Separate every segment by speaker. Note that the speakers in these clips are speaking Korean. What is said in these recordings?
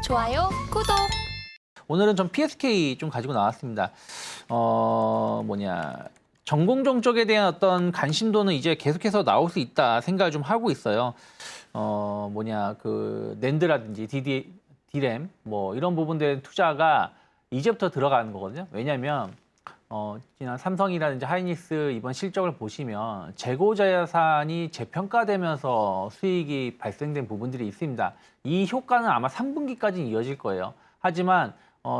Speaker 1: 좋아요, 구독.
Speaker 2: 오늘은 좀 PSK 좀 가지고 나왔습니다. 전공정 쪽에 대한 어떤 관심도는 이제 계속해서 나올 수 있다 생각을 좀 하고 있어요. 낸드라든지 D램 이런 부분들의 투자가 이제부터 들어가는 거거든요. 왜냐하면 지난 삼성이라든지 하이닉스 이번 실적을 보시면 재고 자산이 재평가되면서 수익이 발생된 부분들이 있습니다. 이 효과는 아마 3분기까지 이어질 거예요. 하지만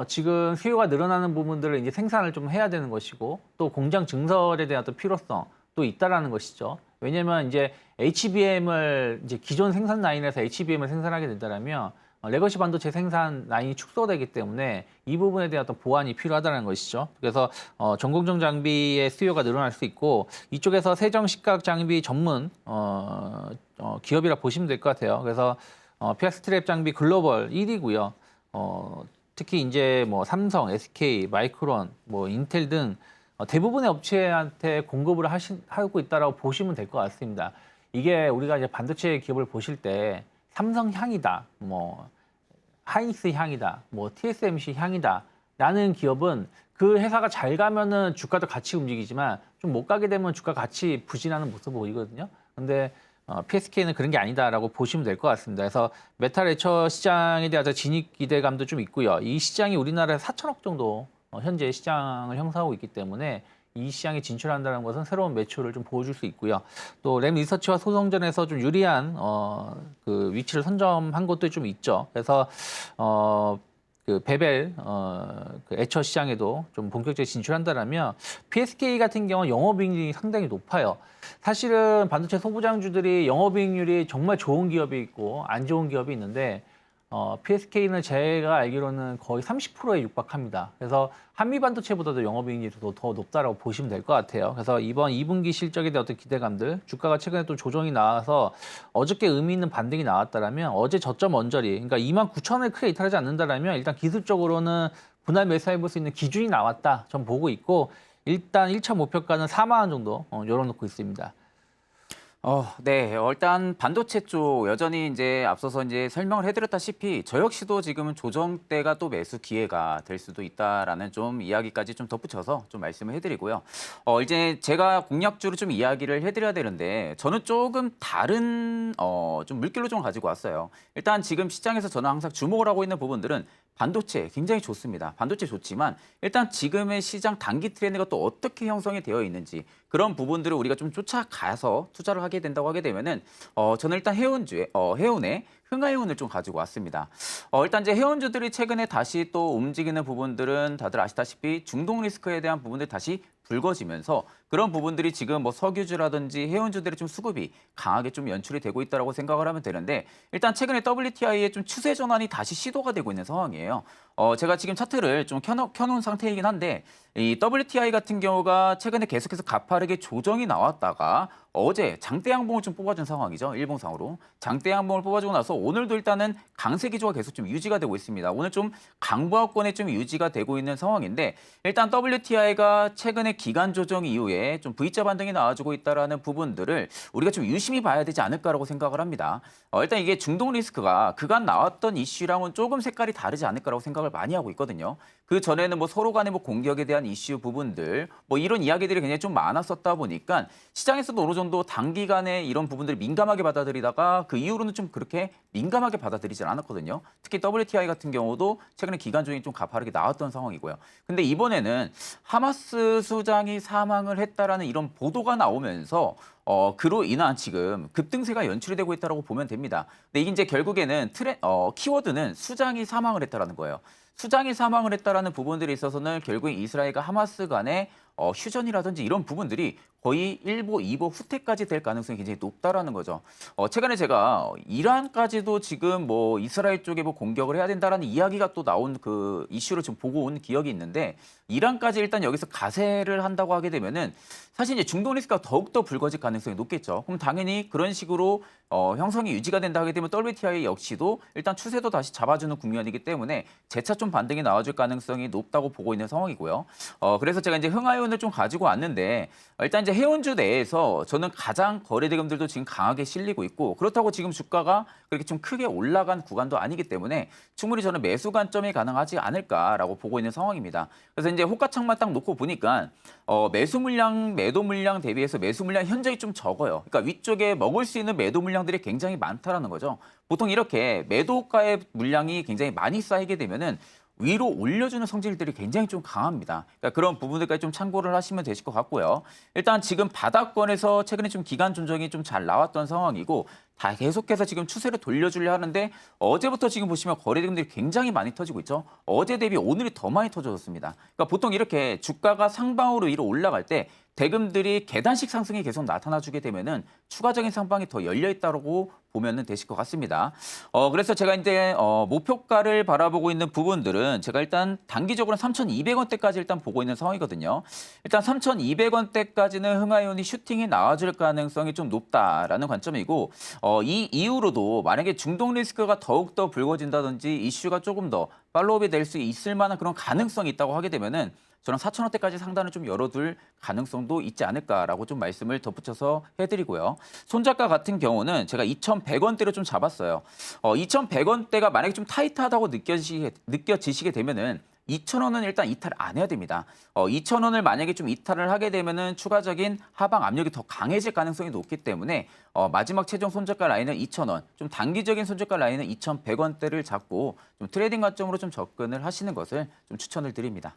Speaker 2: 지금 수요가 늘어나는 부분들을 이제 생산을 좀 해야 되는 것이고 또 공장 증설에 대한 어떤 필요성 또 있다라는 것이죠. 왜냐하면 이제 HBM을 이제 기존 생산 라인에서 HBM을 생산하게 된다면 레거시 반도체 생산 라인이 축소되기 때문에 이 부분에 대한 어떤 보완이 필요하다는 것이죠. 그래서 전공정 장비의 수요가 늘어날 수 있고 이쪽에서 세정 식각 장비 전문 기업이라 보시면 될 것 같아요. 그래서 피아 스트랩 장비 글로벌 1위고요. 특히 이제 삼성, SK, 마이크론, 인텔 등 대부분의 업체한테 공급을 하고 있다라고 보시면 될 것 같습니다. 이게 우리가 이제 반도체 기업을 보실 때 삼성 향이다, 하이닉스 향이다, TSMC 향이다 라는 기업은 그 회사가 잘 가면은 주가도 같이 움직이지만 좀 못 가게 되면 주가 같이 부진하는 모습을 보이거든요. 근데 PSK는 그런 게 아니다라고 보시면 될 것 같습니다. 그래서 메탈 에처 시장에 대한 진입 기대감도 좀 있고요. 이 시장이 우리나라에 4천억 정도 현재 시장을 형성하고 있기 때문에 이 시장에 진출한다는 것은 새로운 매출을 좀 보여줄 수 있고요. 또 램 리서치와 소송전에서 좀 유리한 그 위치를 선점한 것도 좀 있죠. 그래서 그 베벨 그 에처 시장에도 좀 본격적으로 진출한다라면 PSK 같은 경우는 영업이익률이 상당히 높아요. 사실은 반도체 소부장주들이 영업이익률이 정말 좋은 기업이 있고 안 좋은 기업이 있는데 PSK는 제가 알기로는 거의 30%에 육박합니다. 그래서 한미 반도체보다도 영업이익률이 더 높다라고 보시면 될 것 같아요. 그래서 이번 2분기 실적에 대한 어떤 기대감들, 주가가 최근에 또 조정이 나와서 어저께 의미 있는 반등이 나왔다라면 어제 저점 언저리, 그러니까 29,000원을 크게 이탈하지 않는다라면 일단 기술적으로는 분할 매수해 볼 수 있는 기준이 나왔다. 전 보고 있고 일단 1차 목표가는 4만 원 정도 열어놓고 있습니다.
Speaker 3: 네. 일단 반도체 쪽 여전히 이제 앞서서 이제 설명을 해드렸다시피 저 역시도 지금은 조정대가 또 매수 기회가 될 수도 있다라는 좀 이야기까지 좀 덧붙여서 좀 말씀을 해드리고요. 이제 제가 공략주를 좀 이야기를 해드려야 되는데 저는 조금 다른 좀 물결로 좀 가지고 왔어요. 일단 지금 시장에서 저는 항상 주목을 하고 있는 부분들은 반도체 굉장히 좋습니다. 반도체 좋지만 일단 지금의 시장 단기 트렌드가 또 어떻게 형성이 되어 있는지 그런 부분들을 우리가 좀 쫓아가서 투자를 하게 된다고 하게 되면은 저는 일단 해운의 흥하해운을 좀 가지고 왔습니다. 일단 이제 해운주들이 최근에 다시 또 움직이는 부분들은 다들 아시다시피 중동 리스크에 대한 부분들 다시 불거지면서 그런 부분들이 지금 석유주라든지 해운주들의 좀 수급이 강하게 좀 연출이 되고 있다고 생각을 하면 되는데 일단 최근에 WTI의 좀 추세 전환이 다시 시도가 되고 있는 상황이에요. 제가 지금 차트를 좀 켜놓은 상태이긴 한데 이 WTI 같은 경우가 최근에 계속해서 가파르게 조정이 나왔다가 어제 장대 양봉을 좀 뽑아준 상황이죠. 일봉상으로. 장대 양봉을 뽑아주고 나서 오늘도 일단은 강세 기조가 계속 좀 유지가 되고 있습니다. 오늘 좀 강보합권에 좀 유지가 되고 있는 상황인데 일단 WTI가 최근에 기간 조정 이후에 좀 V자 반등이 나와주고 있다라는 부분들을 우리가 좀 유심히 봐야 되지 않을까라고 생각을 합니다. 일단 이게 중동 리스크가 그간 나왔던 이슈랑은 조금 색깔이 다르지 않을까라고 생각을 많이 하고 있거든요. 그 전에는 서로 간의 공격에 대한 이슈 부분들 이런 이야기들이 굉장히 좀 많았었다 보니까 시장에서도 어느 정도 단기간에 이런 부분들을 민감하게 받아들이다가 그 이후로는 좀 그렇게 민감하게 받아들이질 않았거든요. 특히 WTI 같은 경우도 최근에 기간 조정이 좀 가파르게 나왔던 상황이고요. 근데 이번에는 하마스 수장이 사망을 했다라는 이런 보도가 나오면서 그로 인한 지금 급등세가 연출이 되고 있다고 보면 됩니다. 근데 이게 이제 결국에는 키워드는 수장이 사망을 했다라는 거예요. 수장이 사망을 했다라는 부분들이 있어서는 결국에 이스라엘과 하마스 간의 휴전이라든지 이런 부분들이 거의 1보, 2보 후퇴까지 될 가능성이 굉장히 높다라는 거죠. 최근에 제가 이란까지도 지금 이스라엘 쪽에 공격을 해야 된다라는 이야기가 또 나온 그 이슈를 좀 보고 온 기억이 있는데 이란까지 일단 여기서 가세를 한다고 하게 되면은 사실 이제 중동 리스크가 더욱더 불거질 가능성이 높겠죠. 그럼 당연히 그런 식으로 형성이 유지가 된다 하게 되면 WTI 역시도 일단 추세도 다시 잡아주는 국면이기 때문에 재차 좀 반등이 나와줄 가능성이 높다고 보고 있는 상황이고요. 그래서 제가 이제 흥하해운을 좀 가지고 왔는데 일단 이제 해운주 내에서 저는 가장 거래대금들도 지금 강하게 실리고 있고 그렇다고 지금 주가가 그렇게 좀 크게 올라간 구간도 아니기 때문에 충분히 저는 매수 관점이 가능하지 않을까라고 보고 있는 상황입니다. 그래서 이제 호가창만 딱 놓고 보니까 매수 물량, 매도 물량 대비해서 매수 물량 현저히 좀 적어요. 그러니까 위쪽에 먹을 수 있는 매도 물량들이 굉장히 많다라는 거죠. 보통 이렇게 매도가의 물량이 굉장히 많이 쌓이게 되면은 위로 올려주는 성질들이 굉장히 좀 강합니다. 그러니까 그런 부분들까지 좀 참고를 하시면 되실 것 같고요. 일단 지금 바닥권에서 최근에 좀 기간 조정이 좀 잘 나왔던 상황이고 다 계속해서 지금 추세를 돌려주려 하는데 어제부터 지금 보시면 거래대금들이 굉장히 많이 터지고 있죠. 어제 대비 오늘이 더 많이 터졌습니다. 그러니까 보통 이렇게 주가가 상방으로 위로 올라갈 때 대금들이 계단식 상승이 계속 나타나주게 되면은 추가적인 상방이 더 열려 있다고 보면은 되실 것 같습니다. 그래서 제가 이제 목표가를 바라보고 있는 부분들은 제가 일단 단기적으로 3,200원대까지 일단 보고 있는 상황이거든요. 일단 3,200원대까지는 흥하이온이 슈팅이 나와줄 가능성이 좀 높다라는 관점이고 이 이후로도 만약에 중동 리스크가 더욱더 불거진다든지 이슈가 조금 더 팔로우업이 될 수 있을 만한 그런 가능성이 있다고 하게 되면은 저는 4,000원대까지 상단을 좀 열어둘 가능성도 있지 않을까라고 좀 말씀을 덧붙여서 해드리고요. 손절가 같은 경우는 제가 2,100원대로 좀 잡았어요. 2,100원대가 만약에 좀 타이트하다고 느껴지시게 되면은 2,000원은 일단 이탈 안 해야 됩니다. 2,000원을 만약에 좀 이탈을 하게 되면은 추가적인 하방 압력이 더 강해질 가능성이 높기 때문에 마지막 최종 손절가 라인은 2,000원, 좀 단기적인 손절가 라인은 2,100원대를 잡고 좀 트레이딩 관점으로 좀 접근을 하시는 것을 좀 추천을 드립니다.